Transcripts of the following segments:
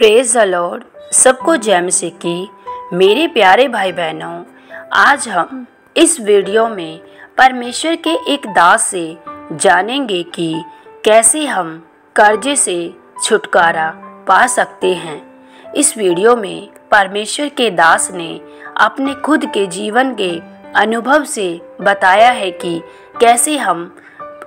Praise the Lord. सबको जय मसीह की। मेरे प्यारे भाई बहनों, आज हम इस वीडियो में परमेश्वर के एक दास से जानेंगे कि कैसे हम कर्जे से छुटकारा पा सकते हैं। इस वीडियो में परमेश्वर के दास ने अपने खुद के जीवन के अनुभव से बताया है कि कैसे हम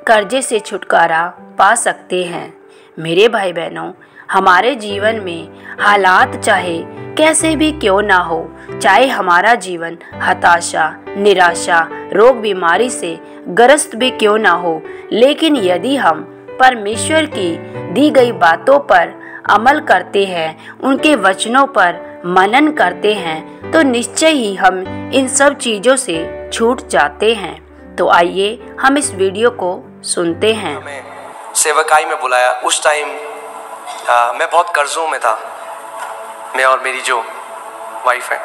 कर्जे से छुटकारा पा सकते हैं। मेरे भाई बहनों, हमारे जीवन में हालात चाहे कैसे भी क्यों ना हो, चाहे हमारा जीवन हताशा, निराशा, रोग बीमारी से ग्रस्त भी क्यों ना हो, लेकिन यदि हम परमेश्वर की दी गई बातों पर अमल करते हैं, उनके वचनों पर मनन करते हैं, तो निश्चय ही हम इन सब चीज़ों से छूट जाते हैं। तो आइए हम इस वीडियो को सुनते हैं। हमें सेवकाई में बुलाया। उस टाइम मैं बहुत कर्जों में था। मैं और मेरी जो वाइफ है,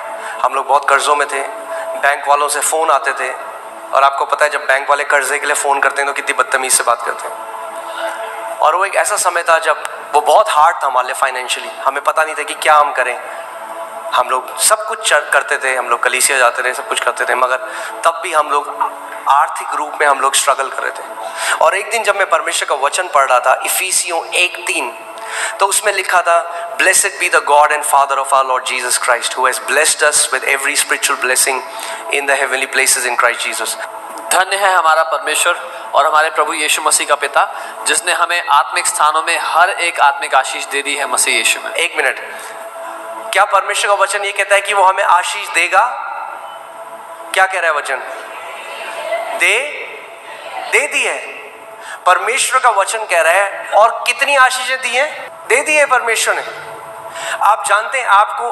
हम लोग बहुत कर्जों में थे। बैंक वालों से फ़ोन आते थे, और आपको पता है जब बैंक वाले कर्जे के लिए फ़ोन करते हैं तो कितनी बदतमीज़ से बात करते हैं। और वो एक ऐसा समय था जब वो बहुत हार्ड था हमारे लिए फाइनेंशियली। हमें पता नहीं था कि क्या हम करें। हम लोग सब कुछ करते थे, हम लोग कलीसिया जाते थे, सब कुछ करते थे, मगर तब भी हम लोग आर्थिक रूप में हम लोग स्ट्रगल कर रहे थे। और एक दिन जब मैं परमेश्वर का वचन पढ़ रहा था, इफिसियों 1:3, तो उसमें लिखा था, Blessed be the God and Father of our Lord Jesus Christ, who has blessed us with every spiritual blessing in the heavenly places in Christ Jesus. धन्य है हमारा परमेश्वर और हमारे प्रभु यीशु मसीह का पिता, जिसने हमें आत्मिक स्थानों में हर एक आत्मिक आशीष दे दी है मसीह यीशु में। एक मिनट, क्या परमेश्वर का वचन ये कहता है कि वो हमें आशीष देगा? क्या कह रहा है वचन? दे दी है। परमेश्वर का वचन कह रहा है, और कितनी आशीषें दी हैं? दे दी है परमेश्वर ने। आप जानते हैं आपको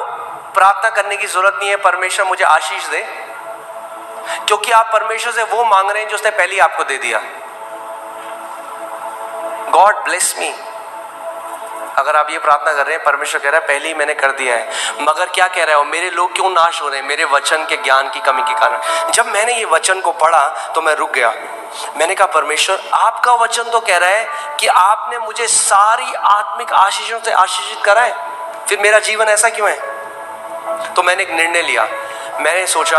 प्रार्थना करने की जरूरत नहीं है परमेश्वर मुझे आशीष दे, क्योंकि आप परमेश्वर से वो मांग रहे हैं जो उसने पहले ही आपको दे दिया। God bless me. अगर आप ये प्रार्थना कर रहे हैं, परमेश्वर कह रहा है पहले ही मैंने कर दिया है। मगर क्या कह रहा है, मेरे लोग क्यों नाश हो रहे हैं? मेरे वचन के ज्ञान की कमी के कारण। जब मैंने ये वचन को पढ़ा तो मैं रुक गया। मैंने कहा, परमेश्वर आपका वचन तो कह रहा है कि आपने मुझे सारी आत्मिक आशीषों से आशीषित करा है, फिर मेरा जीवन ऐसा क्यों है? तो मैंने एक निर्णय लिया। मैंने सोचा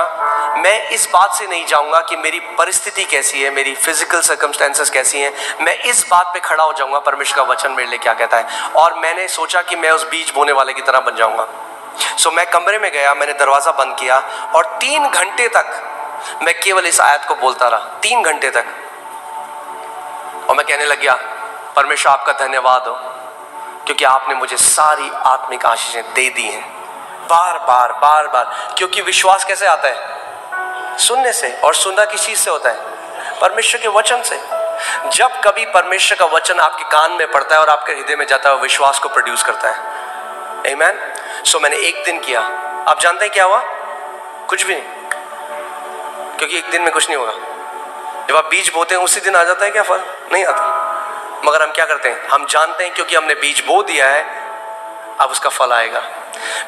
मैं इस बात से नहीं जाऊंगा कि मेरी परिस्थिति कैसी है, मेरी फिजिकल सर्कमस्टेंसेस कैसी हैं। मैं इस बात पे खड़ा हो जाऊंगा परमेश्वर का वचन मेरे लिए क्या कहता है। और मैंने सोचा कि मैं उस बीज बोने वाले की तरह बन जाऊंगा। सो मैं कमरे में गया, मैंने दरवाजा बंद किया, और 3 घंटे तक मैं केवल इस आयत को बोलता रहा। 3 घंटे तक। और मैं कहने लग गया, परमेश्वर आपका धन्यवाद हो, क्योंकि आपने मुझे सारी आत्मिक आशीषें दे दी हैं। बार बार बार बार। क्योंकि विश्वास कैसे आता है? सुनने से। और सुनना किस चीज से होता है? परमेश्वर के वचन से। जब कभी परमेश्वर का वचन आपके कान में पड़ता है और आपके हृदय में जाता है, वो विश्वास को प्रोड्यूस करता है। आमीन। सो मैंने एक दिन किया। आप जानते हैं क्या हुआ? कुछ भी नहीं, क्योंकि एक दिन में कुछ नहीं होगा। जब आप बीज बोते हैं उसी दिन आ जाता है क्या फल? नहीं आता। मगर हम क्या करते हैं? हम जानते हैं क्योंकि हमने बीज बो दिया है, अब उसका फल आएगा।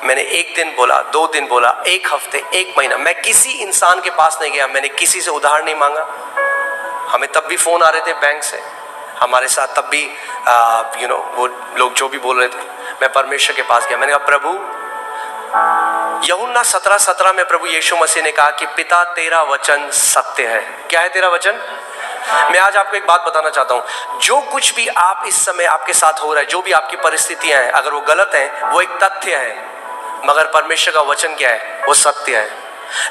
मैंने एक दिन बोला, 2 दिन बोला, 1 हफ्ते, 1 महीना। मैं किसी इंसान के पास नहीं गया, मैंने किसी से उधार नहीं मांगा। हमें तब भी फोन आ रहे थे बैंक से, हमारे साथ तब भी वो लोग जो भी बोल रहे थे। मैं परमेश्वर के पास गया। मैंने कहा, प्रभु, यूहन्ना 17:17 में प्रभु यीशु मसीह ने कहा कि पिता तेरा वचन सत्य है। क्या है तेरा वचन? मैं आज आपको एक बात बताना चाहता हूं। जो कुछ भी आप इस समय आपके साथ हो रहा है, जो भी आपकी परिस्थितियां हैं, अगर वो गलत हैं, वो एक तथ्य है। मगर परमेश्वर का वचन क्या है? वो सत्य है।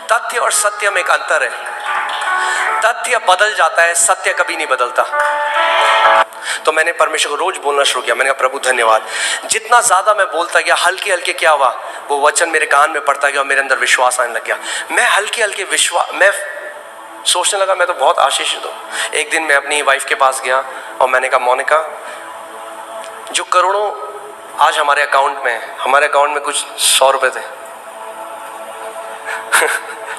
तथ्य और सत्य में एक अंतर है। तथ्य बदल जाता है, सत्य कभी नहीं बदलता। तो मैंने परमेश्वर को रोज बोलना शुरू किया। मैंने कहा, प्रभु धन्यवाद। जितना ज्यादा मैं बोलता गया, हल्के हल्के क्या हुआ, वो वचन मेरे कान में पड़ता गया और मेरे अंदर विश्वास आने लग गया। मैं हल्के हल्के मैं सोचने लगा मैं तो बहुत आशीषित हूँ। एक दिन मैं अपनी वाइफ के पास गया और मैंने कहा, मोनिका, जो करोड़ों आज हमारे अकाउंट में कुछ 100 रुपए थे।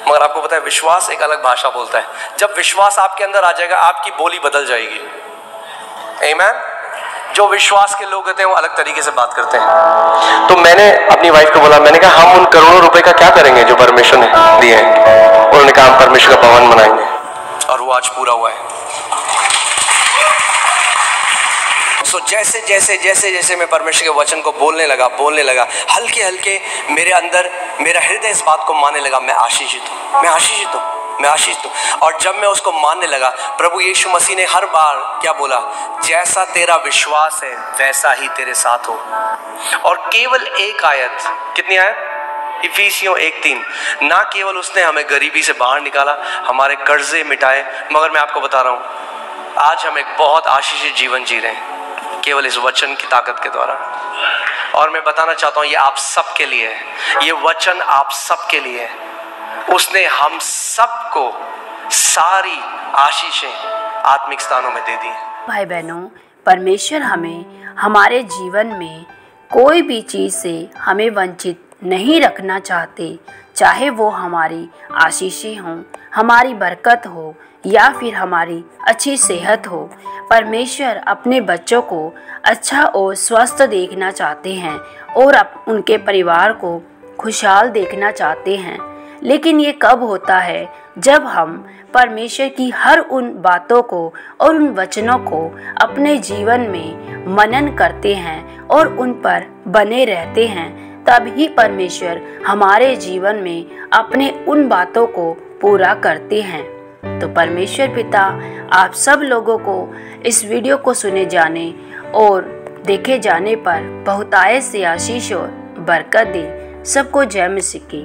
मगर आपको पता है विश्वास एक अलग भाषा बोलता है। जब विश्वास आपके अंदर आ जाएगा, आपकी बोली बदल जाएगी। आमीन। जो विश्वास के लोग होते हैं वो अलग तरीके से बात करते हैं। तो मैंने अपनी वाइफ को बोला, मैंने कहा, हम उन करोड़ों रुपए का क्या करेंगे जो परमेश्वर ने दिए हैं? उन्होंने कहा, हम परमेश्वर का भवन बनाएंगे। और वो आज पूरा हुआ है। सो जैसे जैसे जैसे जैसे मैं परमेश्वर के वचन को बोलने लगा, हल्के हल्के मेरे अंदर मेरा हृदय इस बात को मानने लगा, मैं आशीषित हूँ, मैं आशीषित हूँ, मैं आशीषित हूँ। और जब मैं उसको मानने लगा, प्रभु यीशु मसीह ने हर बार क्या बोला, जैसा तेरा विश्वास है वैसा ही तेरे साथ हो। और केवल एक आयत, कितनी आयत? इफिसियों 1:3। ना केवल उसने हमें गरीबी से बाहर निकाला, हमारे कर्जे मिटाए, मगर मैं आपको बता रहा हूँ आज हम एक बहुत आशीषित जीवन जी रहे हैं केवल इस वचन की ताकत के द्वारा। और मैं बताना चाहता हूँ ये आप सबके लिए है, ये वचन आप सबके लिए है। उसने हम सबको सारी आशीषें आत्मिक स्थानों में दे दी हैं। भाई बहनों, परमेश्वर हमें हमारे जीवन में कोई भी चीज़ से हमें वंचित नहीं रखना चाहते, चाहे वो हमारी आशीषें हों, हमारी बरकत हो या फिर हमारी अच्छी सेहत हो। परमेश्वर अपने बच्चों को अच्छा और स्वस्थ देखना चाहते हैं और उनके परिवार को खुशहाल देखना चाहते हैं। लेकिन ये कब होता है? जब हम परमेश्वर की हर उन बातों को और उन वचनों को अपने जीवन में मनन करते हैं और उन पर बने रहते हैं, तभी परमेश्वर हमारे जीवन में अपने उन बातों को पूरा करते हैं। तो परमेश्वर पिता आप सब लोगों को इस वीडियो को सुने जाने और देखे जाने पर बहुतायत से आशीष और बरकत दे। सबको जय मसीह की।